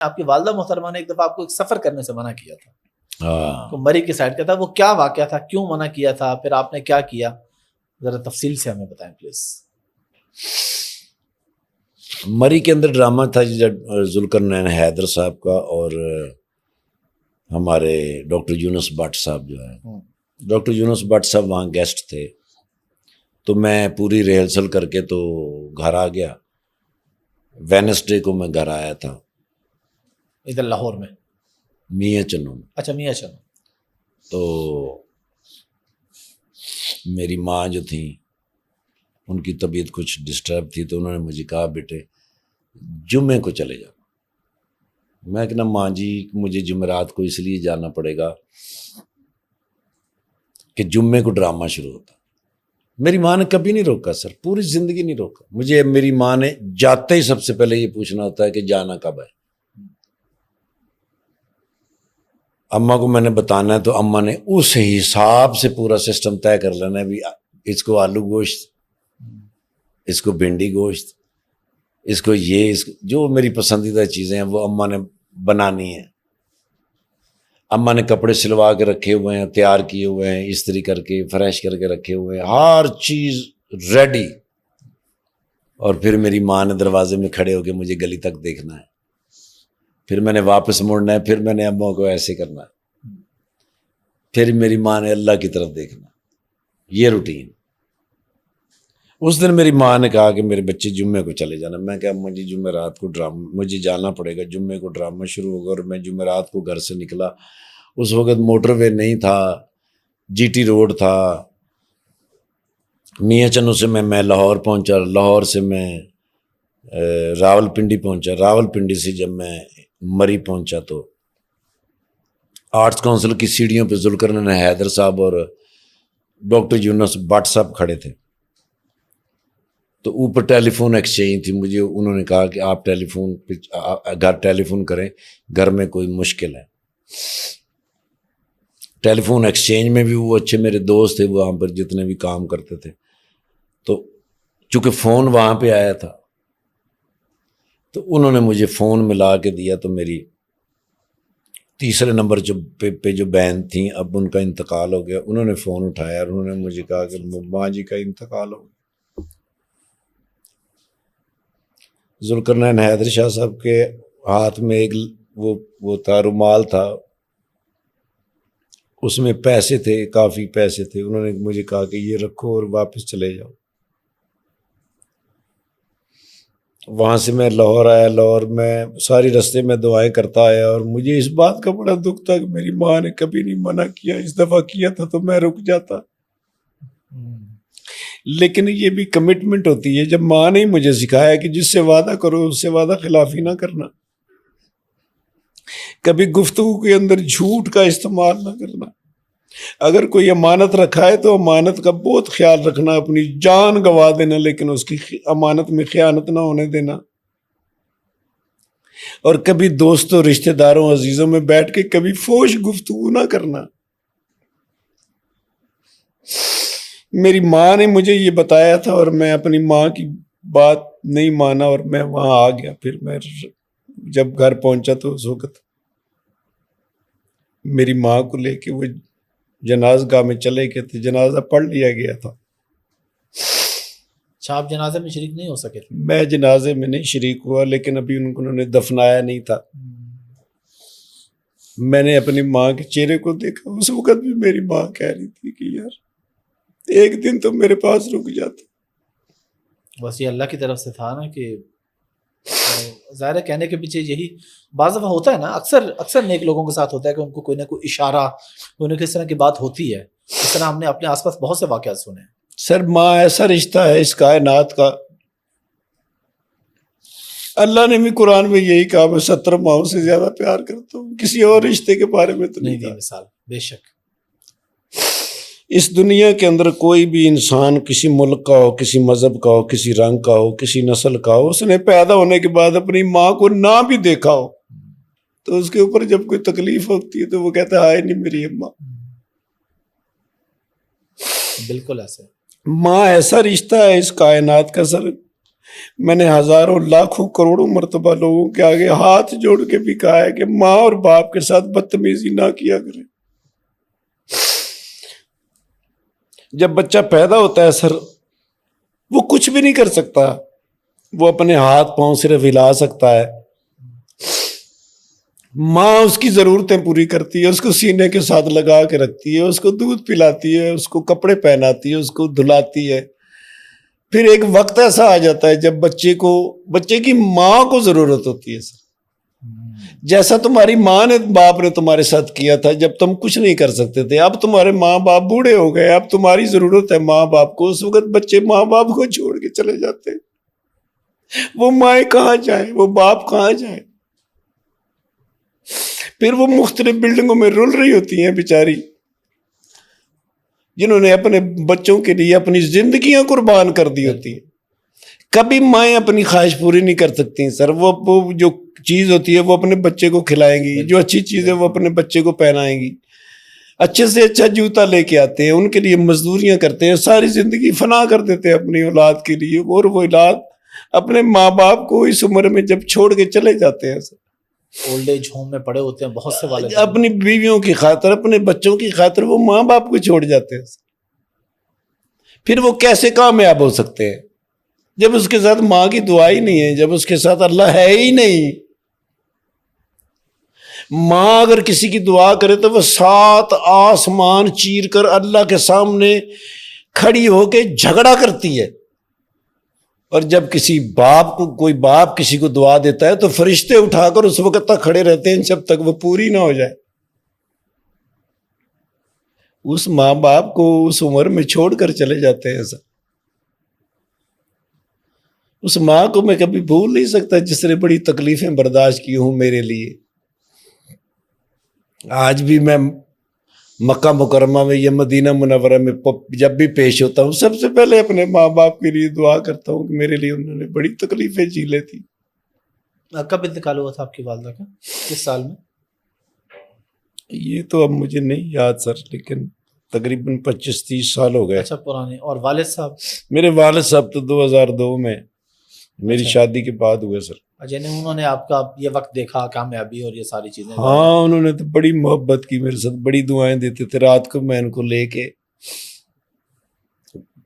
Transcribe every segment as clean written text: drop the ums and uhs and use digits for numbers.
آپ کی والدہ محترمہ نے ایک دفعہ آپ کو ایک سفر کرنے سے منع کیا تھا، تو ہاں مری کی سائڈ کا تھا، وہ کیا واقعہ تھا، کیوں منع کیا تھا، پھر آپ نے کیا کیا، ذرا تفصیل سے ہمیں بتائیں پلیز۔ مری کے اندر ڈرامہ تھا ذوالقرنین حیدر صاحب کا اور ہمارے ڈاکٹر یونس بٹ صاحب جو ہے، ڈاکٹر یونس بٹ صاحب وہاں گیسٹ تھے، تو میں پوری ریہرسل کر کے تو گھر آ گیا۔ وینسڈے کو میں گھر آیا تھا ادھر لاہور میں؟ میاں چنوں میں۔ اچھا میاں چلو۔ تو میری ماں جو تھیں ان کی طبیعت کچھ ڈسٹرب تھی، تو انہوں نے مجھے کہا بیٹے جمعے کو چلے جاؤ۔ میں کہنا ماں جی مجھے جمعرات کو اس لیے جانا پڑے گا کہ جمعے کو ڈرامہ شروع ہوتا۔ میری ماں نے کبھی نہیں روکا سر، پوری زندگی نہیں روکا مجھے۔ میری ماں نے جاتے ہی سب سے پہلے یہ پوچھنا ہوتا ہے کہ جانا کب ہے۔ اماں کو میں نے بتانا ہے تو اماں نے اس حساب سے پورا سسٹم طے کر لینا ہے، بھی اس کو آلو گوشت، اس کو بھنڈی گوشت، اس کو یہ جو میری پسندیدہ چیزیں ہیں وہ اماں نے بنانی ہیں۔ اماں نے کپڑے سلوا کے رکھے ہوئے ہیں، تیار کیے ہوئے ہیں، استری کر کے فریش کر کے رکھے ہوئے ہیں، ہر چیز ریڈی۔ اور پھر میری ماں نے دروازے میں کھڑے ہو کے مجھے گلی تک دیکھنا ہے، پھر میں نے واپس مڑنا ہے، پھر میں نے اماں کو ایسے کرنا ہے، پھر میری ماں نے اللہ کی طرف دیکھنا، یہ روٹین۔ اس دن میری ماں نے کہا کہ میرے بچے جمعے کو چلے جانا۔ میں کہا مجھے جمعرات کو ڈرامہ مجھے جانا پڑے گا، جمعے کو ڈرامہ شروع ہوگا۔ اور میں جمعرات کو گھر سے نکلا، اس وقت موٹر وے نہیں تھا، جی ٹی روڈ تھا۔ میاں چنوں سے میں لاہور پہنچا، لاہور سے میں راول پنڈی پہنچا، راول پنڈی سے جب میں مری پہنچا تو آرٹس کونسل کی سیڑھیوں پہ ذوالقرنین حیدر صاحب اور ڈاکٹر یونس بٹ صاحب کھڑے تھے۔ تو اوپر ٹیلی فون ایکسچینج تھی، مجھے انہوں نے کہا کہ آپ ٹیلی فون کریں، گھر میں کوئی مشکل ہے۔ ٹیلی فون ایکسچینج میں بھی وہ اچھے میرے دوست تھے وہاں پر جتنے بھی کام کرتے تھے، تو چونکہ فون وہاں پہ آیا تھا تو انہوں نے مجھے فون ملا کے دیا۔ تو میری تیسرے نمبر پہ جو بہن تھیں، اب ان کا انتقال ہو گیا، انہوں نے فون اٹھایا اور انہوں نے مجھے کہا کہ ماں جی کا انتقال ہو گیا۔ ذوالقرنین حیدر شاہ صاحب کے ہاتھ میں ایک وہ تھا، رومال تھا، اس میں پیسے تھے، کافی پیسے تھے۔ انہوں نے مجھے کہا کہ یہ رکھو اور واپس چلے جاؤ۔ وہاں سے میں لاہور آیا، لاہور میں ساری رستے میں دعائیں کرتا آیا، اور مجھے اس بات کا بڑا دکھ تھا کہ میری ماں نے کبھی نہیں منع کیا، اس دفعہ کیا تھا تو میں رک جاتا۔ لیکن یہ بھی کمٹمنٹ ہوتی ہے، جب ماں نے مجھے سکھایا کہ جس سے وعدہ کرو اس سے وعدہ خلافی نہ کرنا، کبھی گفتگو کے اندر جھوٹ کا استعمال نہ کرنا، اگر کوئی امانت رکھا ہے تو امانت کا بہت خیال رکھنا، اپنی جان گوا دینا لیکن اس کی امانت میں خیانت نہ ہونے دینا، اور کبھی دوستوں رشتہ داروں عزیزوں میں بیٹھ کے کبھی فوش گفتگو نہ کرنا۔ میری ماں نے مجھے یہ بتایا تھا اور میں اپنی ماں کی بات نہیں مانا اور میں وہاں آ گیا۔ پھر میں جب گھر پہنچا تو اس وقت میری ماں کو لے کے وہ جناز گاہ میں چلے گئے تھے، جنازہ پڑھ لیا گیا تھا۔ اچھا آپ جنازے میں شریک نہیں ہو سکے تھے؟ میں جنازے میں نہیں شریک ہوا، لیکن ابھی انہوں نے دفنایا نہیں تھا۔ میں نے اپنی ماں کے چہرے کو دیکھا، اس وقت بھی میری ماں کہہ رہی تھی کہ یار ایک دن تو میرے پاس رک جاتا۔ بس یہ اللہ کی طرف سے تھا نا، کہ ظاہر ہے کہنے کے پیچھے یہی بعض دفعہ ہوتا ہے نا، اکثر نیک لوگوں کے ساتھ ہوتا ہے کہ ان کو کوئی نہ کوئی اشارہ، کوئی نہ کس طرح کی بات ہوتی ہے۔ اس طرح ہم نے اپنے آس پاس بہت سے واقعات سنے ہیں۔ سر ماں ایسا رشتہ ہے اس کائنات کا، اللہ نے بھی قرآن میں یہی کہا میں 70 ماؤں سے زیادہ پیار کرتا ہوں، کسی اور رشتے کے بارے میں تو نہیں کہا۔ مثال بے شک اس دنیا کے اندر کوئی بھی انسان کسی ملک کا ہو، کسی مذہب کا ہو، کسی رنگ کا ہو، کسی نسل کا ہو، اس نے پیدا ہونے کے بعد اپنی ماں کو نہ بھی دیکھا ہو تو اس کے اوپر جب کوئی تکلیف ہوتی ہے تو وہ کہتا ہے ہائے نہیں میری اماں۔ بالکل ایسے ماں ایسا رشتہ ہے اس کائنات کا سر، میں نے ہزاروں لاکھوں کروڑوں مرتبہ لوگوں کے آگے ہاتھ جوڑ کے بھی کہا ہے کہ ماں اور باپ کے ساتھ بدتمیزی نہ کیا کریں. جب بچہ پیدا ہوتا ہے سر، وہ کچھ بھی نہیں کر سکتا، وہ اپنے ہاتھ پاؤں صرف ہلا سکتا ہے. ماں اس کی ضرورتیں پوری کرتی ہے، اس کو سینے کے ساتھ لگا کے رکھتی ہے، اس کو دودھ پلاتی ہے، اس کو کپڑے پہناتی ہے، اس کو دھلاتی ہے. پھر ایک وقت ایسا آ جاتا ہے جب بچے کی ماں کو ضرورت ہوتی ہے سر. جیسا تمہاری ماں نے باپ نے تمہارے ساتھ کیا تھا جب تم کچھ نہیں کر سکتے تھے، اب تمہارے ماں باپ بوڑھے ہو گئے، اب تمہاری ضرورت ہے ماں باپ کو. اس وقت بچے ماں باپ کو چھوڑ کے چلے جاتے ہیں. وہ مائیں کہاں جائیں، وہ باپ کہاں جائیں؟ پھر وہ مختلف بلڈنگوں میں رل رہی ہوتی ہیں بیچاری، جنہوں نے اپنے بچوں کے لیے اپنی زندگیاں قربان کر دی ہوتی ہیں. کبھی مائیں اپنی خواہش پوری نہیں کر سکتی سر. وہ جو چیز ہوتی ہے وہ اپنے بچے کو کھلائیں گی، جو اچھی چیز ہے وہ اپنے بچے کو پہنائیں گی، اچھے سے اچھا جوتا لے کے آتے ہیں، ان کے لیے مزدوریاں کرتے ہیں، ساری زندگی فنا کر دیتے ہیں اپنی اولاد کے لیے. اور وہ اولاد اپنے ماں باپ کو اس عمر میں جب چھوڑ کے چلے جاتے ہیں سر، اولڈ ایج ہوم میں پڑے ہوتے ہیں بہت سے والدین، اپنی بیویوں کی خاطر، اپنے بچوں کی خاطر وہ ماں باپ کو چھوڑ جاتے ہیں. پھر وہ کیسے کامیاب ہو سکتے ہیں جب اس کے ساتھ ماں کی دعا ہی نہیں ہے، جب اس کے ساتھ اللہ ہے ہی نہیں. ماں اگر کسی کی دعا کرے تو وہ 7 آسمان چیر کر اللہ کے سامنے کھڑی ہو کے جھگڑا کرتی ہے. اور جب کوئی باپ کسی کو دعا دیتا ہے تو فرشتے اٹھا کر اس وقت تک کھڑے رہتے ہیں جب تک وہ پوری نہ ہو جائے. اس ماں باپ کو اس عمر میں چھوڑ کر چلے جاتے ہیں سر. اس ماں کو میں کبھی بھول نہیں سکتا جس نے بڑی تکلیفیں برداشت کی ہوں میرے لیے. آج بھی میں مکہ مکرمہ میں یا مدینہ منورہ میں جب بھی پیش ہوتا ہوں سب سے پہلے اپنے ماں باپ کے لیے دعا کرتا ہوں کہ میرے لیے انہوں نے بڑی تکلیفیں جھیلیں تھی. کب انتقال ہوا تھا آپ کی والدہ کا؟ کس سال میں؟ یہ تو اب مجھے نہیں یاد سر، لیکن تقریباً 25-30 سال ہو گئے. اچھا پرانے. اور والد صاحب؟ میرے والد صاحب تو 2002 میں میری شادی کے بعد ہوئے سر. یعنی انہوں نے آپ کا یہ وقت دیکھا، کامیابی اور یہ ساری چیزیں؟ ہاں انہوں نے تو بڑی محبت کی میرے ساتھ، بڑی دعائیں دیتے تھے. رات کو میں ان کو لے کے،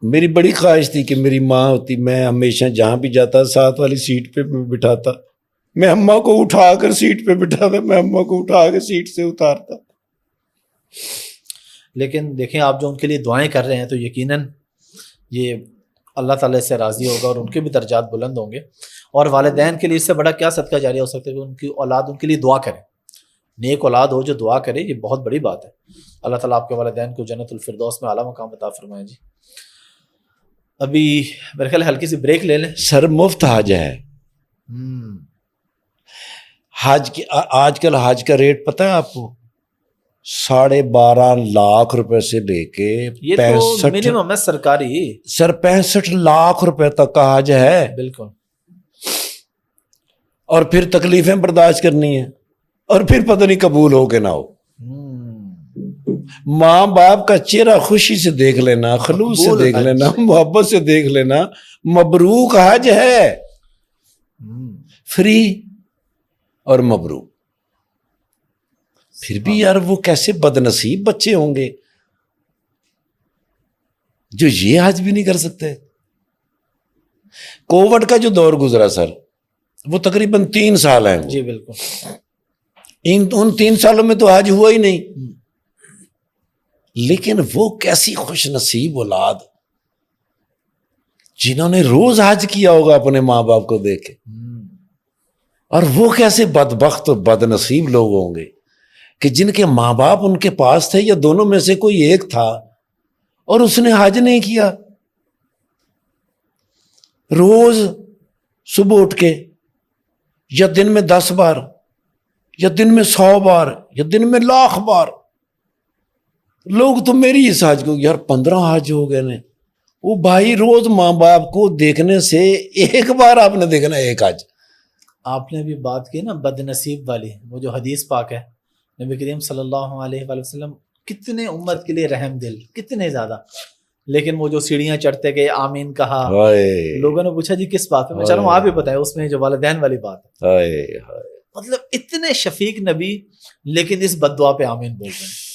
میری بڑی خواہش تھی کہ میری ماں ہوتی، میں ہمیشہ جہاں بھی جاتا ساتھ والی سیٹ پہ بٹھاتا، میں اماں کو اٹھا کر سیٹ پہ بٹھاتا، میں اماں کو اٹھا کے سیٹ سے اتارتا. لیکن دیکھیں آپ جو ان کے لیے دعائیں کر رہے ہیں تو یقیناً یہ اللہ تعالیٰ سے راضی ہوگا اور ان کے بھی درجات بلند ہوں گے. اور والدین کے لیے اس سے بڑا کیا صدقہ جاریہ ہو سکتا ہے کہ ان کی اولاد ان کے لیے دعا کرے. نیک اولاد ہو جو دعا کرے، یہ بہت بڑی بات ہے. اللہ تعالیٰ آپ کے والدین کو جنت الفردوس میں اعلیٰ مقام عطا فرمائے. جی ابھی میرے خیال ہلکی سی بریک لے لیں. سر مفت حج ہے. حج کی آج کل حج کا ریٹ پتہ ہے آپ کو؟ 12.5 لاکھ روپے سے لے کے یہ تو منیمم ہے سرکاری. سر 65 لاکھ روپے تک کا حج ہے. بالکل. اور پھر تکلیفیں برداشت کرنی ہیں، اور پھر پتہ نہیں قبول ہو کہ نہ ہو. ماں باپ کا چہرہ خوشی سے دیکھ لینا، خلوص سے دیکھ لینا، محبت سے دیکھ لینا. مبروک حج ہے، فری اور مبروک. پھر بھی یار وہ کیسے بد نصیب بچے ہوں گے جو یہ حج بھی نہیں کر سکتے. کووڈ کا جو دور گزرا سر، وہ تقریباً 3 سال ہیں. جی بالکل. ان 3 سالوں میں تو حج ہوا ہی نہیں. لیکن وہ کیسی خوش نصیب اولاد جنہوں نے روز حج کیا ہوگا اپنے ماں باپ کو دیکھ کے. اور وہ کیسے بدبخت اور بد نصیب لوگ ہوں گے کہ جن کے ماں باپ ان کے پاس تھے یا دونوں میں سے کوئی ایک تھا اور اس نے حج نہیں کیا. روز صبح اٹھ کے یا دن میں 10 بار یا دن میں 100 بار یا دن میں 1,00,000 بار، لوگ تو میری اس حج کو یار 15 حج ہو گئے نے. وہ بھائی روز ماں باپ کو دیکھنے سے ایک بار آپ نے دیکھنا ایک حج. آپ نے بھی بات کی نا بد نصیب والی، وہ جو حدیث پاک ہے، نبی کریم صلی اللہ علیہ وآلہ وسلم کتنے امت کے لیے رحم دل، کتنے زیادہ. لیکن وہ جو سیڑھیاں چڑھتے گئے آمین کہا. ہائے لوگوں نے پوچھا جی کس بات پہ؟ میں چلو آپ بھی بتائیں اس میں جو والدین والی بات ہے. ہائے ہائے. مطلب اتنے شفیق نبی لیکن اس بد دعا پہ آمین بول رہے ہیں.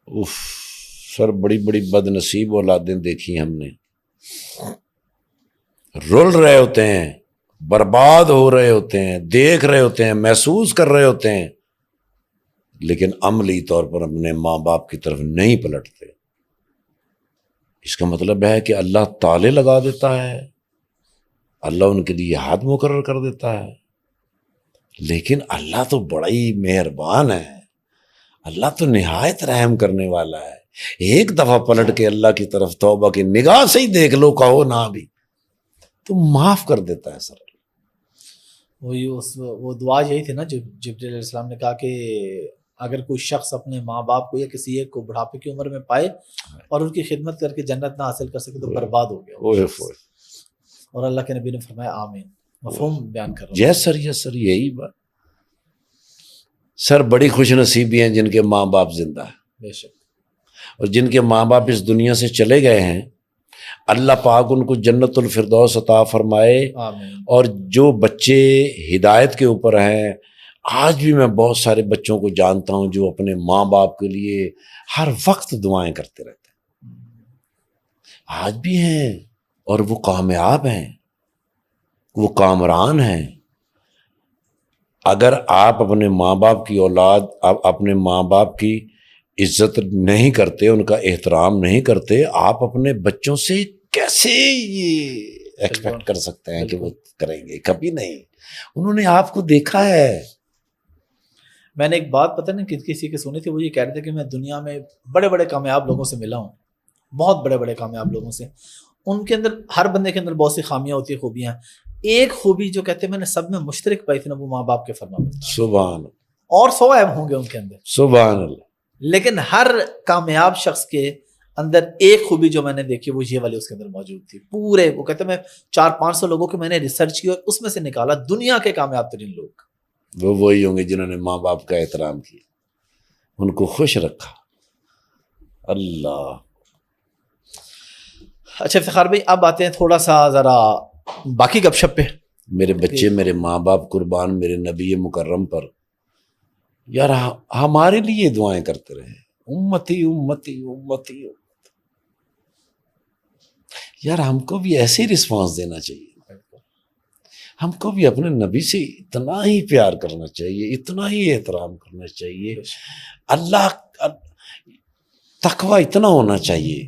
اف سر بڑی بڑی بد نصیب اولادیں دیکھی ہم نے. رول رہے ہوتے ہیں, برباد ہو رہے ہوتے ہیں, دیکھ رہے ہوتے ہیں, محسوس کر رہے ہوتے ہیں, لیکن عملی طور پر اپنے ماں باپ کی طرف نہیں پلٹتے. اس کا مطلب ہے کہ اللہ تالے لگا دیتا ہے, اللہ ان کے لیے حد مقرر کر دیتا ہے. لیکن اللہ تو بڑا ہی مہربان ہے, اللہ تو نہایت رحم کرنے والا ہے. ایک دفعہ پلٹ کے اللہ کی طرف توبہ کی نگاہ سے ہی دیکھ لو, کہو نہ بھی, تو معاف کر دیتا ہے. سر وہ دعا یہی تھی نا جو جبرائیل علیہ السلام نے کہا کہ اگر کوئی شخص اپنے ماں باپ کو یا کسی ایک کو بڑھاپے کی عمر میں پائے اور ان کی خدمت کر کے جنت نہ حاصل کر سکے تو برباد ہو گیا. اور اللہ کے نبی نے فرمایا آمین. مفہوم بیان کر رہا ہوں. یس سر, یس سر, یہی بات. سر بڑی خوش نصیبی ہیں جن کے ماں باپ زندہ ہیں, بے شک. اور جن کے ماں باپ اس دنیا سے چلے گئے ہیں, اللہ پاک ان کو جنت الفردوس عطا فرمائے. آمین. اور جو بچے ہدایت کے اوپر ہیں, آج بھی میں بہت سارے بچوں کو جانتا ہوں جو اپنے ماں باپ کے لیے ہر وقت دعائیں کرتے رہتے ہیں, آج بھی ہیں, اور وہ کامیاب ہیں, وہ کامران ہیں. اگر آپ اپنے ماں باپ کی اولاد, آپ اپنے ماں باپ کی عزت نہیں کرتے, ان کا احترام نہیں کرتے, آپ اپنے بچوں سے کیسے یہ ایکسپیکٹ کر سکتے ہیں کہ وہ کریں گے؟ کبھی نہیں. انہوں نے آپ کو دیکھا ہے. میں نے ایک بات پتہ نہیں کسی کی سنی تھی, وہ یہ کہہ رہے تھے کہ میں دنیا میں بڑے بڑے کامیاب لوگوں سے ملا ہوں, بہت بڑے بڑے کامیاب لوگوں سے. ان کے اندر, ہر بندے کے اندر بہت سی خامیاں ہوتی ہیں, خوبیاں. ایک خوبی جو کہتے ہیں میں نے سب میں مشترک پائی تھی نا, وہ ماں باپ کے فرمانبردار. سبحان اللہ. اور 100 عیب ہوں گے ان کے اندر, سبحان اللہ. لیکن ہر کامیاب شخص کے اندر ایک خوبی جو میں نے دیکھی وہ یہ والی اس کے اندر موجود تھی. پورے وہ کہتے ہیں میں 400-500 لوگوں کی میں نے ریسرچ کی اور اس میں سے نکالا دنیا کے کامیاب ترین لوگ. وہ وہی ہوں گے جنہوں نے ماں باپ کا احترام کیا, ان کو خوش رکھا. اللہ. اچھا افتخار بھائی, اب آتے ہیں تھوڑا سا ذرا باقی گپ شپ پہ. میرے بچے, میرے ماں باپ قربان میرے نبی مکرم پر, یار ہمارے لیے دعائیں کرتے رہے, امتی امتی امتی. یار ہم کو بھی ایسے ہی رسپانس دینا چاہیے, ہم کو بھی اپنے نبی سے اتنا ہی پیار کرنا چاہیے, اتنا ہی احترام کرنا چاہیے. اللہ تقوی اتنا ہونا چاہیے